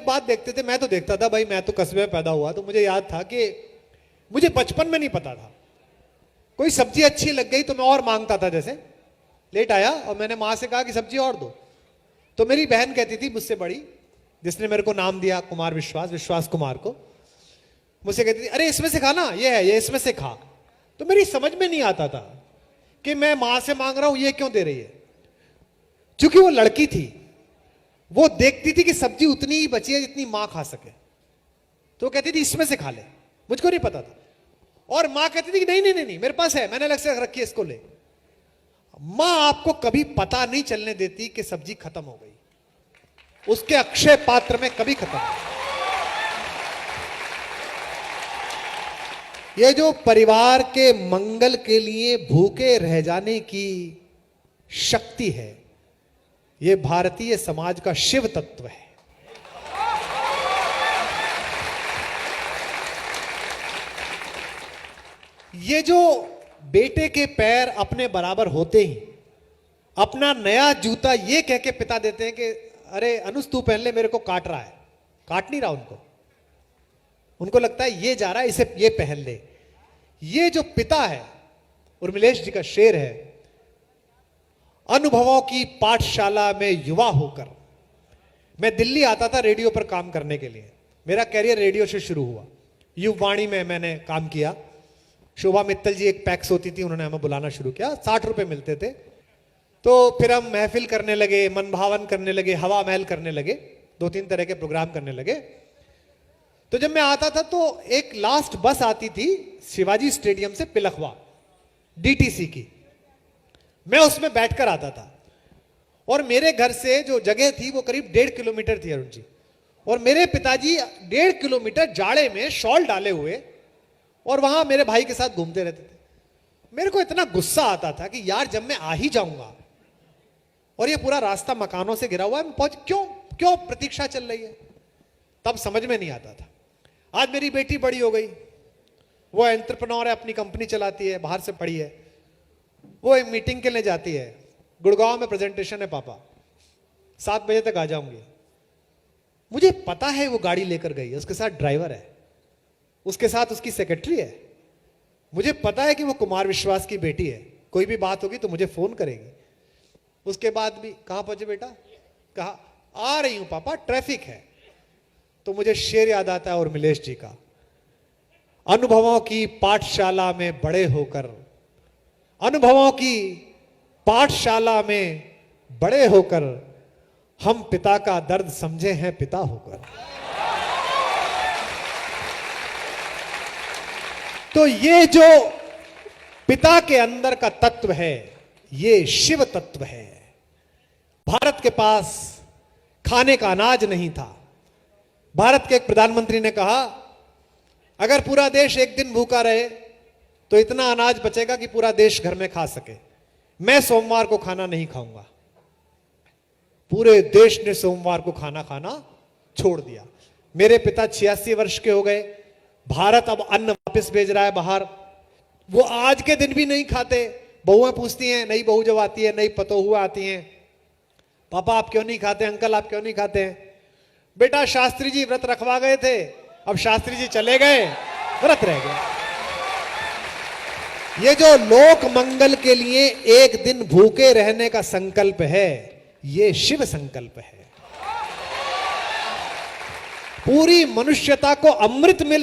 एक बात देखते थे, मैं तो देखता था भाई, मैं तो कस्बे में पैदा हुआ, तो मुझे याद था कि मुझे बचपन में नहीं पता था, कोई सब्जी अच्छी लग गई तो मैं और मांगता था। जैसे लेट आया और मैंने माँ से कहा कि सब्जी और दो, तो मेरी बहन कहती थी मुझसे बड़ी, जिसने मेरे को नाम दिया कुमार विश्वास, विश्वास कुमार को, मुझसे कहती थी अरे इसमें से खा ना, ये है, ये इसमें से खा। तो मेरी समझ में नहीं आता था कि मैं माँ से मांग रहा हूं, ये क्यों दे रही है। क्योंकि वो लड़की थी, वो देखती थी कि सब्जी उतनी ही बची है जितनी मां खा सके, तो वो कहती थी इसमें से खा ले, मुझको नहीं पता था। और मां कहती थी कि नहीं नहीं नहीं, नहीं मेरे पास है, मैंने अलग से रखी है, इसको ले। मां आपको कभी पता नहीं चलने देती कि सब्जी खत्म हो गई, उसके अक्षय पात्र में कभी खत्म नहीं। ये जो परिवार के मंगल के लिए भूखे रह जाने की शक्ति है, ये भारतीय समाज का शिव तत्व है। ये जो बेटे के पैर अपने बराबर होते ही अपना नया जूता ये कह के पिता देते हैं कि अरे अनुज तू पहन ले, मेरे को काट रहा है। काट नहीं रहा उनको लगता है ये जा रहा है, इसे ये पहन ले। ये जो पिता है, उर्मिलेश जी का शेर है, अनुभवों की पाठशाला में युवा होकर। मैं दिल्ली आता था रेडियो पर काम करने के लिए, मेरा कैरियर रेडियो से शुरू हुआ। युववाणी में मैंने काम किया, शोभा मित्तल जी एक पैक्स होती थी, उन्होंने हमें बुलाना शुरू किया, 60 रुपए मिलते थे। तो फिर हम महफिल करने लगे, मनभावन करने लगे, हवा महल करने लगे, 2-3 तरह के प्रोग्राम करने लगे। तो जब मैं आता था तो एक लास्ट बस आती थी शिवाजी स्टेडियम से पिलखवा, डीटीसी की, मैं उसमें बैठकर आता था। और मेरे घर से जो जगह थी वो करीब 1.5 किलोमीटर थी अरुण जी। और मेरे पिताजी 1.5 किलोमीटर जाड़े में शॉल डाले हुए और वहां मेरे भाई के साथ घूमते रहते थे। मेरे को इतना गुस्सा आता था कि यार जब मैं आ ही जाऊंगा और ये पूरा रास्ता मकानों से घिरा हुआ है, पहुंच क्यों प्रतीक्षा चल रही है। तब समझ में नहीं आता था। आज मेरी बेटी बड़ी हो गई, वो एंटरप्रेन्योर है, अपनी कंपनी चलाती है, बाहर से पढ़ी है। वो एक मीटिंग के लिए जाती है, गुड़गांव में प्रेजेंटेशन है पापा, 7 बजे तक आ जाऊंगी। मुझे पता है वो गाड़ी लेकर गई है, उसके साथ ड्राइवर है, उसके साथ उसकी सेक्रेटरी है। मुझे पता है कि वो कुमार विश्वास की बेटी है, कोई भी बात होगी तो मुझे फोन करेगी। उसके बाद भी कहां पहुंचे बेटा, कहा आ रही हूं पापा, ट्रैफिक है। तो मुझे शेर याद आता है उर्मिलेश जी का, अनुभवों की पाठशाला में बड़े होकर, अनुभवों की पाठशाला में बड़े होकर हम पिता का दर्द समझे हैं पिता होकर। तो ये जो पिता के अंदर का तत्व है, ये शिव तत्व है। भारत के पास खाने का अनाज नहीं था। भारत के एक प्रधानमंत्री ने कहा अगर पूरा देश एक दिन भूखा रहे तो इतना अनाज बचेगा कि पूरा देश घर में खा सके। मैं सोमवार को खाना नहीं खाऊंगा। पूरे देश ने सोमवार को खाना खाना छोड़ दिया। मेरे पिता 86 वर्ष के हो गए। भारत अब अन्न वापस भेज रहा है बाहर। वो आज के दिन भी नहीं खाते। बहुएं पूछती हैं, नई बहू जब आती है, नई पतोहुआ आती हैं, पापा आप क्यों नहीं खाते, अंकल आप क्यों नहीं खाते हैं। बेटा शास्त्री जी व्रत रखवा गए थे, अब शास्त्री जी चले गए, व्रत रह गया। ये जो लोक मंगल के लिए एक दिन भूखे रहने का संकल्प है, ये शिव संकल्प है। पूरी मनुष्यता को अमृत मिल